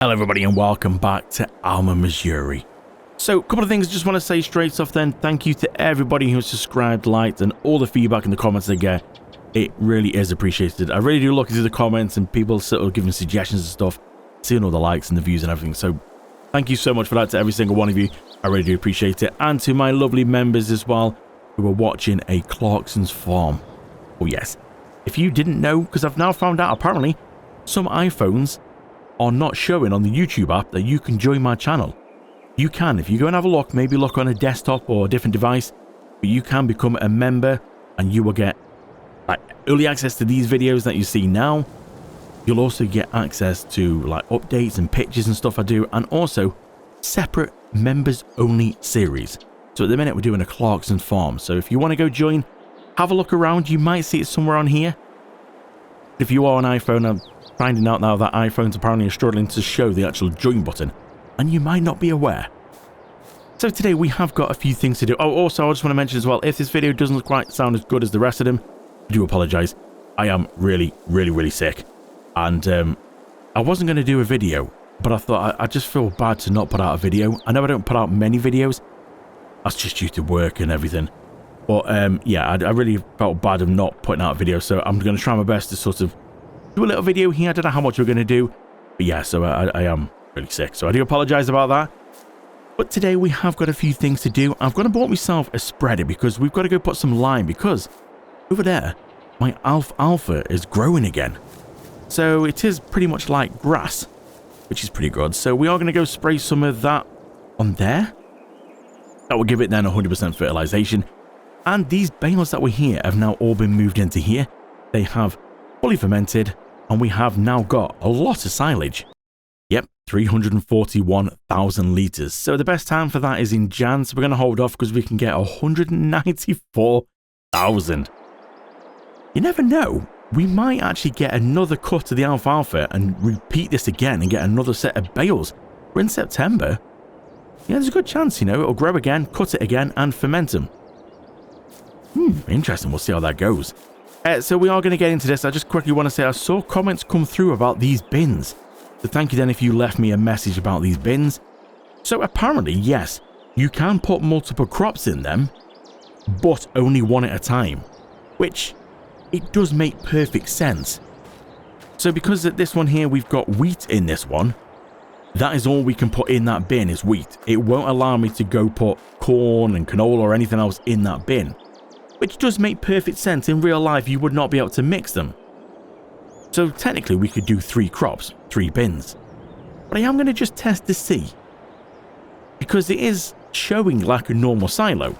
Hello everybody and welcome back to Alma, Missouri. So a couple of things I just want to say straight off then. Thank you to everybody who subscribed, liked and all the feedback in the comments I get. It really is appreciated. I really do look into the comments and people sort of giving suggestions and stuff, seeing all the likes and the views and everything. So thank you so much for that to every single one of you. I really do appreciate it. And to my lovely members as well who are watching a Clarkson's farm. Oh yes. If you didn't know, because I've now found out apparently some iPhones are not showing on the YouTube app that you can join my channel. You can, if you go and have a look, maybe look on a desktop or a different device, but you can become a member and you will get like early access to these videos that you see now. You'll also get access to like updates and pictures and stuff I do, and also separate members only series. So at the minute we're doing a Clarkson farm, so if you want to go join, have a look around. You might see it somewhere on here. If you are on iPhone, I'm finding out now that iPhones apparently are struggling to show the actual join button, and you might not be aware. So today we have got a few things to do. Oh, also I just want to mention as well, if this video doesn't quite sound as good as the rest of them, I do apologize. I am really sick, and I wasn't going to do a video, but I thought I just feel bad to not put out a video. I know I don't put out many videos, that's just due to work and everything, but yeah, I really felt bad of not putting out a video, so I'm going to try my best to sort of do a little video here. I don't know how much we're going to do, but yeah, so I am really sick, so I do apologize about that. But today we have got a few things to do. I've got to bought myself a spreader because we've got to go put some lime, because over there my alfalfa is growing again, so it is pretty much like grass, which is pretty good. So we are going to go spray some of that on there. That will give it then 100% fertilization. And these bales that were here have now all been moved into here. They have fully fermented, and we have now got a lot of silage. Yep, 341,000 litres. So the best time for that is in Jan, so we're going to hold off because we can get 194,000. You never know, we might actually get another cut of the alfalfa and repeat this again and get another set of bales. We're in September. Yeah, there's a good chance, you know, it'll grow again, cut it again and ferment them. Interesting, we'll see how that goes. So we are going to get into this. I just quickly want to say I saw comments come through about these bins. So thank you then if you left me a message about these bins. So apparently, yes, you can put multiple crops in them, but only one at a time, which it does make perfect sense. So because at this one here, we've got wheat in this one, that is all we can put in that bin is wheat. It won't allow me to go put corn and canola or anything else in that bin, which does make perfect sense. In real life, you would not be able to mix them. So technically, we could do 3 crops, 3 bins. But I am going to just test to see, because it is showing like a normal silo.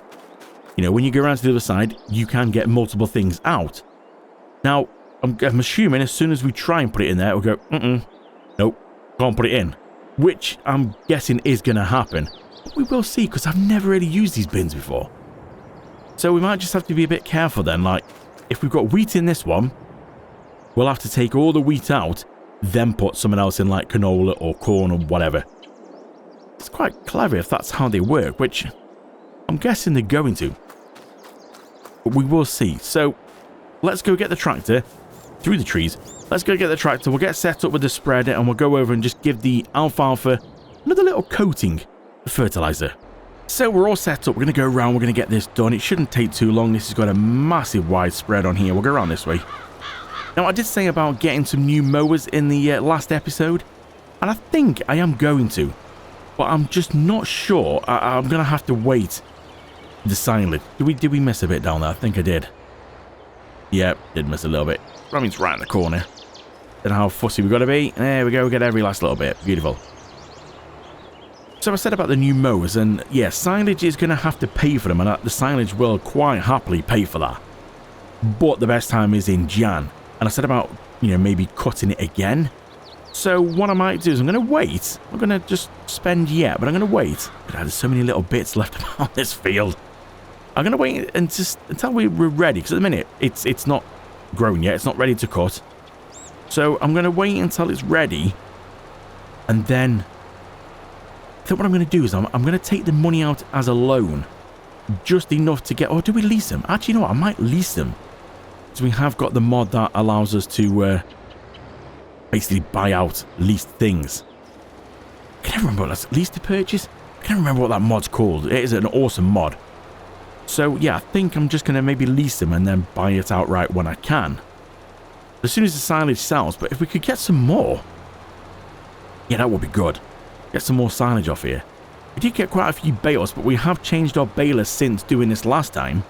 You know, when you go around to the other side, you can get multiple things out. Now, I'm assuming as soon as we try and put it in there, we'll go, nope, can't put it in. Which I'm guessing is going to happen. But we will see, because I've never really used these bins before. So we might just have to be a bit careful then. Like, if we've got wheat in this one, we'll have to take all the wheat out, then put something else in like canola or corn or whatever. It's quite clever if that's how they work, which I'm guessing they're going to. But we will see. So let's go get the tractor through the trees. Let's go get the tractor. We'll get set up with the spreader and we'll go over and just give the alfalfa another little coating of fertilizer. So we're all set up, we're going to go around, we're going to get this done. It shouldn't take too long. This has got a massive wide spread on here. We'll go around this way. Now I did say about getting some new mowers in the last episode, and I think I am going to, but I'm just not sure. I'm going to have to wait the silage. Did we miss a bit down there? I think I did. Yep, did miss a little bit. I mean, it's right in the corner. Don't know how fussy we got to be. There we go, we get every last little bit. Beautiful. So I said about the new mowers, and yeah, silage is going to have to pay for them, and the silage will quite happily pay for that. But the best time is in Jan. And I said about, you know, maybe cutting it again. So what I might do is I'm going to wait. I'm going to just spend but I'm going to wait. There's so many little bits left on this field. I'm going to wait and just until we're ready, because at the minute it's not grown yet. It's not ready to cut. So I'm going to wait until it's ready, and then I think what I'm going to do is I'm going to take the money out as a loan, just enough to get, or do we lease them? Actually, you know what? I might lease them. So we have got the mod that allows us to basically buy out leased things. can never remember what that's lease to purchase. I can't remember what that mod's called. It is an awesome mod. So yeah, I think I'm just going to maybe lease them and then buy it outright when I can. As soon as the silage sells, but if we could get some more, yeah, that would be good. Get some more silage off here. We did get quite a few bales, but we have changed our balers since doing this last time.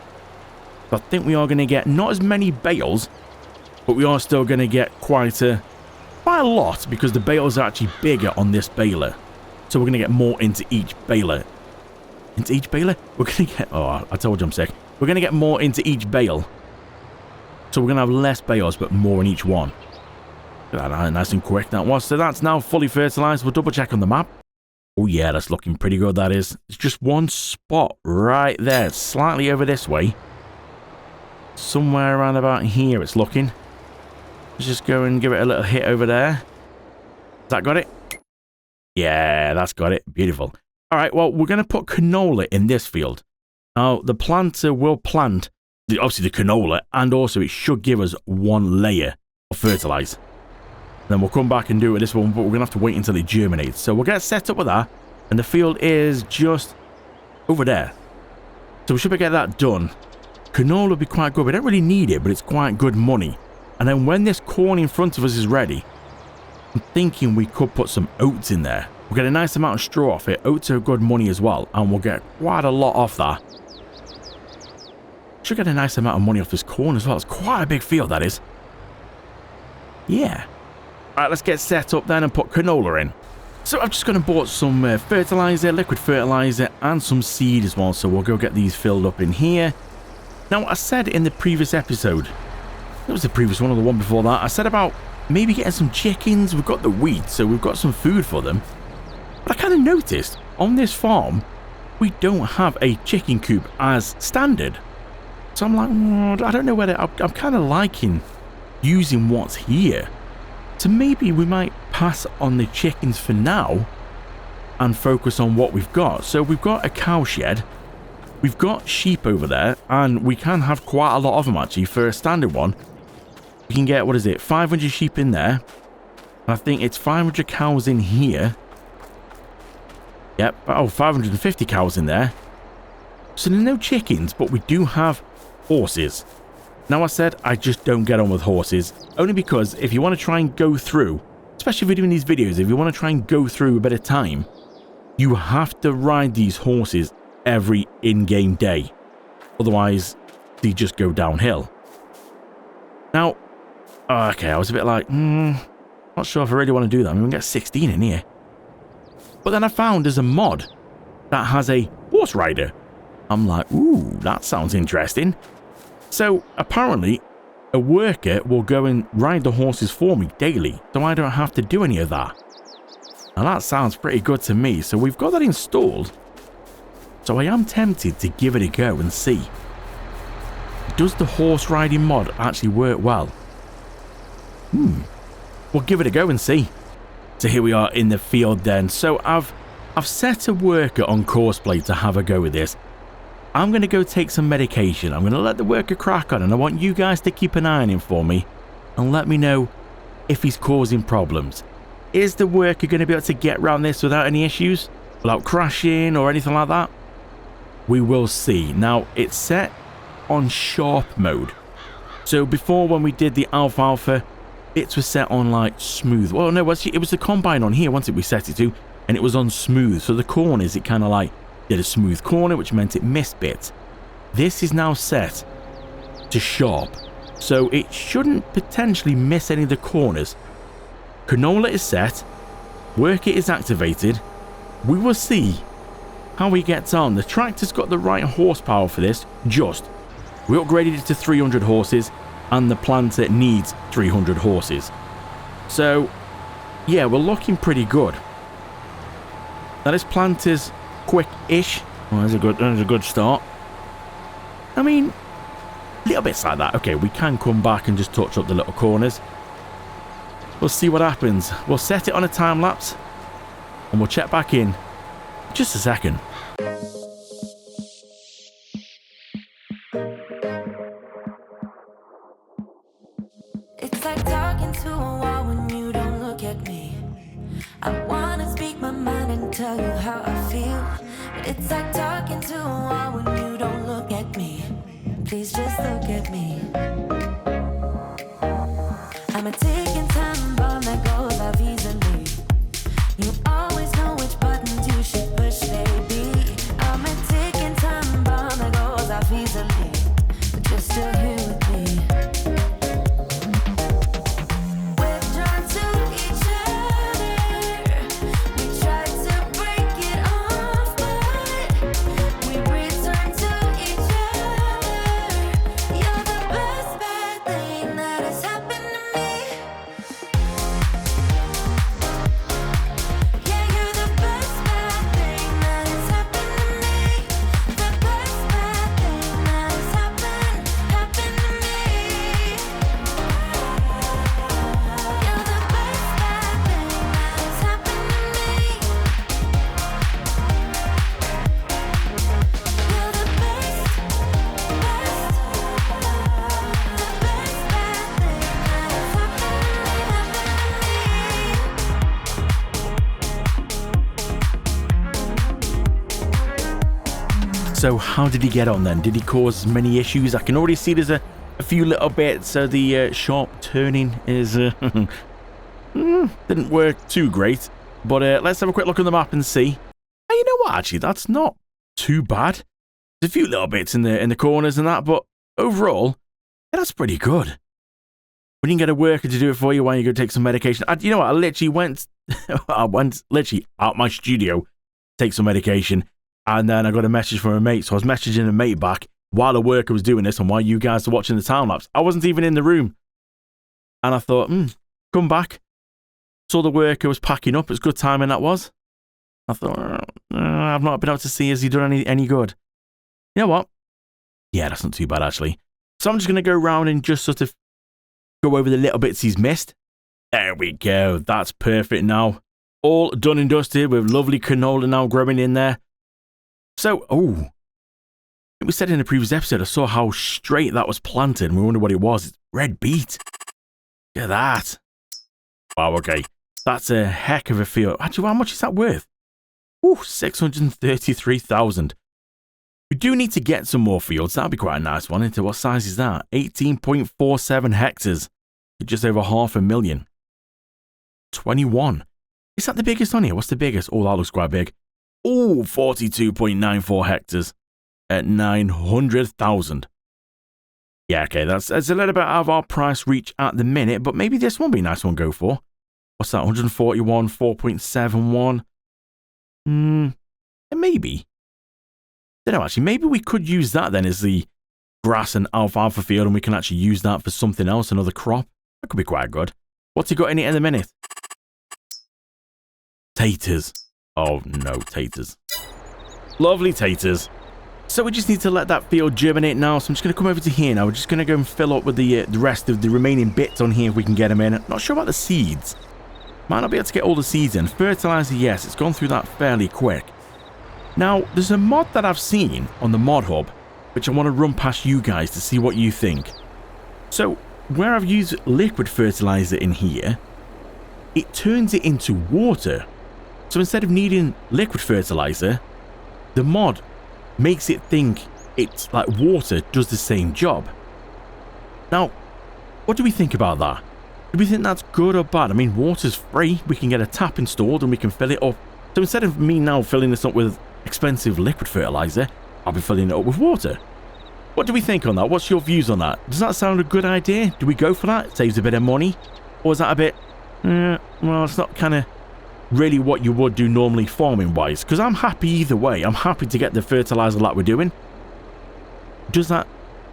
So I think we are going to get not as many bales, but we are still going to get quite a lot because the bales are actually bigger on this baler. So we're going to get more into each baler. Into each baler? We're going to get... Oh, I told you I'm sick. We're going to get more into each bale. So we're going to have less bales, but more in each one. Look at that, nice and quick that was. So that's now fully fertilized. We'll double check on the map. Oh yeah, that's looking pretty good, that is. It's just one spot right there. It's slightly over this way. Somewhere around about here it's looking. Let's just go and give it a little hit over there. Has that got it? Yeah, that's got it. Beautiful. All right, well, we're going to put canola in this field. Now, the planter will plant, obviously, the canola, and also it should give us one layer of fertilizer. Then we'll come back and do it with this one, but we're going to have to wait until it germinates. So we'll get set up with that, and the field is just over there. So we should be getting that done. Canola will be quite good. We don't really need it, but it's quite good money. And then when this corn in front of us is ready, I'm thinking we could put some oats in there. We'll get a nice amount of straw off it. Oats are good money as well, and we'll get quite a lot off that. Should get a nice amount of money off this corn as well. It's quite a big field, that is. Yeah. Alright, let's get set up then and put canola in. So I'm just going to bought some fertilizer, liquid fertilizer, and some seed as well. So we'll go get these filled up in here. Now, I said in the previous episode, it was the previous one or the one before that, I said about maybe getting some chickens. We've got the wheat, so we've got some food for them. But I kind of noticed on this farm, we don't have a chicken coop as standard. So I'm like, I don't know whether I'm kind of liking using what's here. So maybe we might pass on the chickens for now and focus on what we've got. So we've got a cow shed. We've got sheep over there, and we can have quite a lot of them actually for a standard one. We can get, what is it, 500 sheep in there. And I think it's 500 cows in here. Yep, oh, 550 cows in there. So there's no chickens, but we do have horses. Now, I said I just don't get on with horses, only because if you want to try and go through, especially if you're doing these videos, if you want to try and go through a bit of time, you have to ride these horses every in-game day. Otherwise, they just go downhill. Now, okay, I was a bit like, not sure if I really want to do that. I mean, we can get 16 in here. But then I found there's a mod that has a horse rider. I'm like, ooh, that sounds interesting. So apparently a worker will go and ride the horses for me daily, so I don't have to do any of that. Now that sounds pretty good to me. So we've got that installed. So I am tempted to give it a go and see. Does the horse riding mod actually work well? We'll give it a go and see. So here we are in the field then. So I've set a worker on Courseplay to have a go with this. I'm going to go take some medication. I'm going to let the worker crack on, and I want you guys to keep an eye on him for me and let me know if he's causing problems. Is the worker going to be able to get around this without any issues? Without crashing or anything like that? We will see. Now, it's set on sharp mode. So before, when we did the alfalfa, bits were set on like smooth. Well, no, it was the combine on here once we set it to, and it was on smooth. So the corners, it kind of like did a smooth corner, which meant it missed bits. This is now set to sharp, so it shouldn't potentially miss any of the corners. Canola is set, worker is activated. We will see how he gets on. The tractor's got the right horsepower for this, just. We upgraded it to 300 horses, and the planter needs 300 horses. So, yeah, we're looking pretty good. Now this planter's quick-ish. Well, that's a good start. I mean, little bits like that. Okay, we can come back and just touch up the little corners. We'll see what happens. We'll set it on a time lapse, and we'll check back in just a second. It's like talking to a wall when you don't look at me. I wanna speak my mind and tell you how I feel. It's like talking to a wall when you don't look at me. Please just look at me. I'm a ticking time bomb that goes off easily. You always know which buttons you should push, baby. I'm a ticking time bomb that goes off easily, but you're still here with me. We're drawn to each other. We try to break it off, but we return to each other. You're the best bad thing that has happened to me. Yeah, you're the best bad thing that has happened to me. The best bad thing that has happened to me. You're the best bad thing that has happened to me. You're the best, So how did he get on then? Did he cause many issues? I can already see there's a few little bits. So the sharp turning is didn't work too great. But let's have a quick look on the map and see. And you know what? Actually, that's not too bad. There's a few little bits in the corners and that, but overall, yeah, that's pretty good. When you can get a worker to do it for you while you go take some medication. You know what? I literally went, I went literally out my studio to take some medication. And then I got a message from a mate. So I was messaging a mate back while the worker was doing this and while you guys were watching the time lapse. I wasn't even in the room. And I thought, come back. Saw the worker was packing up. It's good timing that was. I thought, I've not been able to see, has he done any good? You know what? Yeah, that's not too bad actually. So I'm just going to go around and just sort of go over the little bits he's missed. There we go. That's perfect now. All done and dusted with lovely canola now growing in there. So, we said in the previous episode, I saw how straight that was planted and we wondered what it was. It's red beet. Look at that. Wow, okay. That's a heck of a field. Actually, how much is that worth? 633,000. We do need to get some more fields. That'd be quite a nice one. Into what size is that? 18.47 hectares. Just over 500,000. 21. Is that the biggest on here? What's the biggest? Oh, that looks quite big. 42.94 hectares at 900,000. Yeah, okay, that's a little bit out of our price reach at the minute, but maybe this one would be a nice one to go for. What's that? 141, 4.71. Maybe. I don't know, actually, maybe we could use that then as the grass and alfalfa field, and we can actually use that for something else, another crop. That could be quite good. What's he got in it at the minute? Taters. Oh no, taters. Lovely taters. So we just need to let that field germinate now. So I'm just going to come over to here now. We're just going to go and fill up with the rest of the remaining bits on here if we can get them in. Not sure about the seeds. Might not be able to get all the seeds in. Fertilizer, yes, it's gone through that fairly quick. Now, there's a mod that I've seen on the mod hub, which I want to run past you guys to see what you think. So, where I've used liquid fertilizer in here, it turns it into water. So instead of needing liquid fertilizer, the mod makes it think it's like water does the same job. Now, what do we think about that? Do we think that's good or bad? I mean, water's free. We can get a tap installed and we can fill it up. So instead of me now filling this up with expensive liquid fertilizer, I'll be filling it up with water. What do we think on that? What's your views on that? Does that sound a good idea? Do we go for that? It saves a bit of money. Or is that a bit, well, it's not kind of really what you would do normally farming wise, because I'm happy either way. I'm happy to get the fertilizer like we're doing. Does that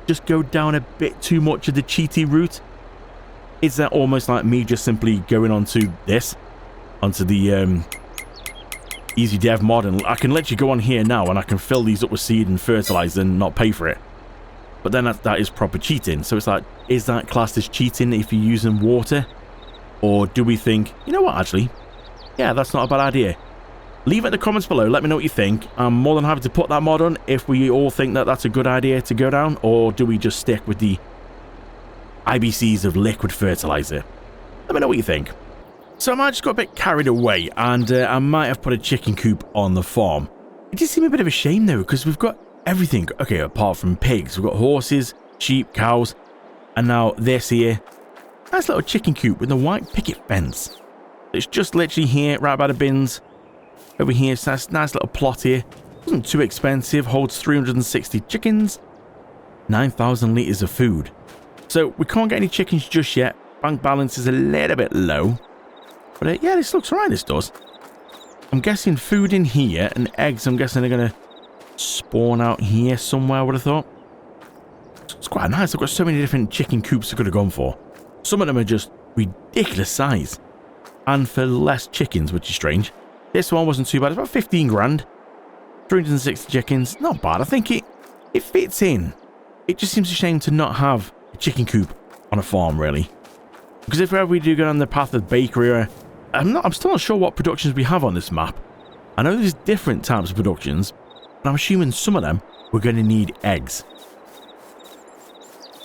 just go down a bit too much of the cheaty route? Is that almost like me just simply going onto this, onto the easy dev mod, and I can literally go on here now and I can fill these up with seed and fertilizer and not pay for it? But then that is proper cheating. So it's like, is that classed as cheating if you're using water? Or do we think, you know what, actually, yeah, that's not a bad idea. Leave it in the comments below. Let me know what you think. I'm more than happy to put that mod on if we all think that that's a good idea to go down. Or do we just stick with the IBCs of liquid fertilizer? Let me know what you think. So I might just got a bit carried away, and I might have put a chicken coop on the farm. It did seem a bit of a shame though, because we've got everything. Okay, apart from pigs, we've got horses, sheep, cows, and now this here. Nice little chicken coop with a white picket fence. It's just literally here, right by the bins. Over here, so that's a nice little plot here. Isn't too expensive, holds 360 chickens, 9,000 litres of food. So we can't get any chickens just yet. Bank balance is a little bit low. But yeah, this looks alright, this does. I'm guessing food in here, and eggs I'm guessing are going to spawn out here somewhere, I would have thought. It's quite nice. I've got so many different chicken coops I could have gone for. Some of them are just ridiculous size. And for less chickens, which is strange. This one wasn't too bad. It's about 15 grand. 360 chickens. Not bad. I think it fits in. It just seems a shame to not have a chicken coop on a farm, really. Because if ever we do go down the path of bakery, I'm still not sure what productions we have on this map. I know there's different types of productions, but I'm assuming some of them we're going to need eggs.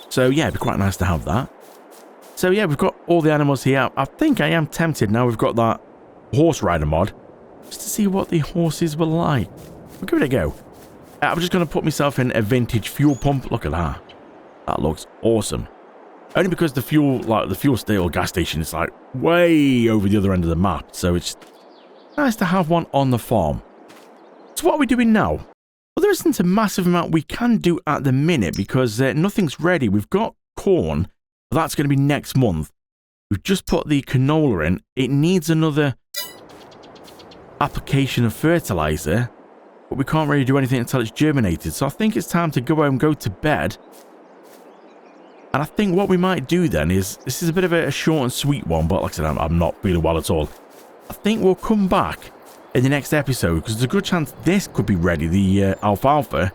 So yeah, it'd be quite nice to have that. So yeah, we've got all the animals here. I think I am tempted now we've got that horse rider mod, just to see what the horses were like. We'll give it a go. I'm just going to put myself in a vintage fuel pump. Look at that. That looks awesome. Only because the fuel station, gas station is like way over the other end of the map. So it's nice to have one on the farm. So what are we doing now? Well, there isn't a massive amount we can do at the minute because nothing's ready. We've got corn. But that's going to be next month. We've just put the canola in. It needs another application of fertilizer. But we can't really do anything until it's germinated. So I think it's time to go home, go to bed. And I think what we might do then is, this is a bit of a short and sweet one, but like I said, I'm not feeling well at all. I think we'll come back in the next episode, because there's a good chance this could be ready, the alfalfa.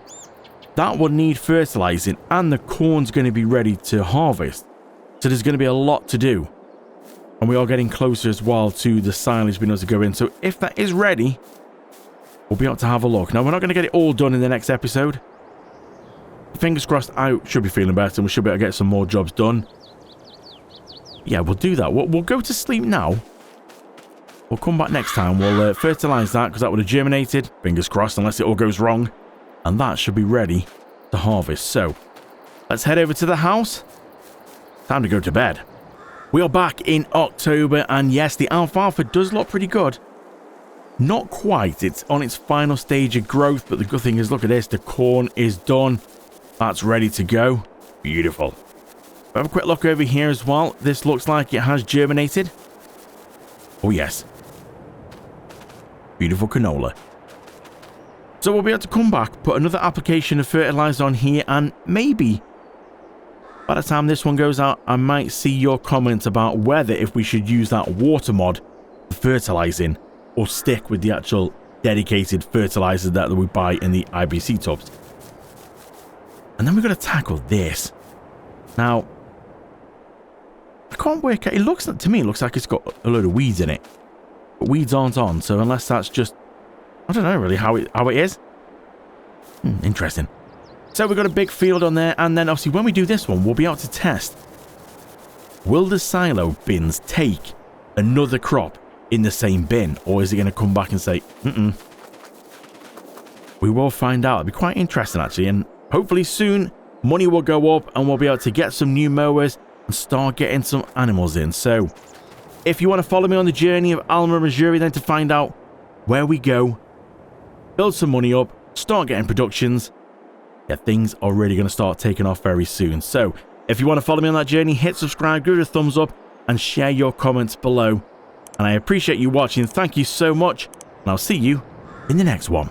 That will need fertilizing, and the corn's going to be ready to harvest. So there's going to be a lot to do. And we are getting closer as well to the silage being able to go in. So if that is ready, we'll be able to have a look. Now, we're not going to get it all done in the next episode. Fingers crossed, I should be feeling better and we should be able to get some more jobs done. Yeah, we'll do that. We'll go to sleep now. We'll come back next time. We'll fertilize that because that would have germinated. Fingers crossed, unless it all goes wrong. And that should be ready to harvest. So, let's head over to the house. Time to go to bed. We are back in October, and yes, the alfalfa does look pretty good. Not quite. It's on its final stage of growth, but the good thing is, look at this. The corn is done. That's ready to go. Beautiful. Have a quick look over here as well. This looks like it has germinated. Oh, yes. Beautiful canola. So we'll be able to come back, put another application of fertilizer on here, and maybe by the time this one goes out, I might see your comments about whether if we should use that water mod for fertilizing or stick with the actual dedicated fertilizer that we buy in the IBC tubs. And then we've got to tackle this. Now, I can't work out. It looks like, to me, it looks like it's got a load of weeds in it. But weeds aren't on, so unless that's just, I don't know really how it is. Interesting. So we've got a big field on there, and then obviously when we do this one, we'll be able to test. Will the silo bins take another crop in the same bin, or is it going to come back and say, We will find out. It'll be quite interesting actually, and hopefully soon money will go up and we'll be able to get some new mowers and start getting some animals in. So if you want to follow me on the journey of Alma, Missouri, then to find out where we go, build some money up, start getting productions, yeah, things are really going to start taking off very soon. So if you want to follow me on that journey, hit subscribe, give it a thumbs up, and share your comments below. And I appreciate you watching. Thank you so much, and I'll see you in the next one.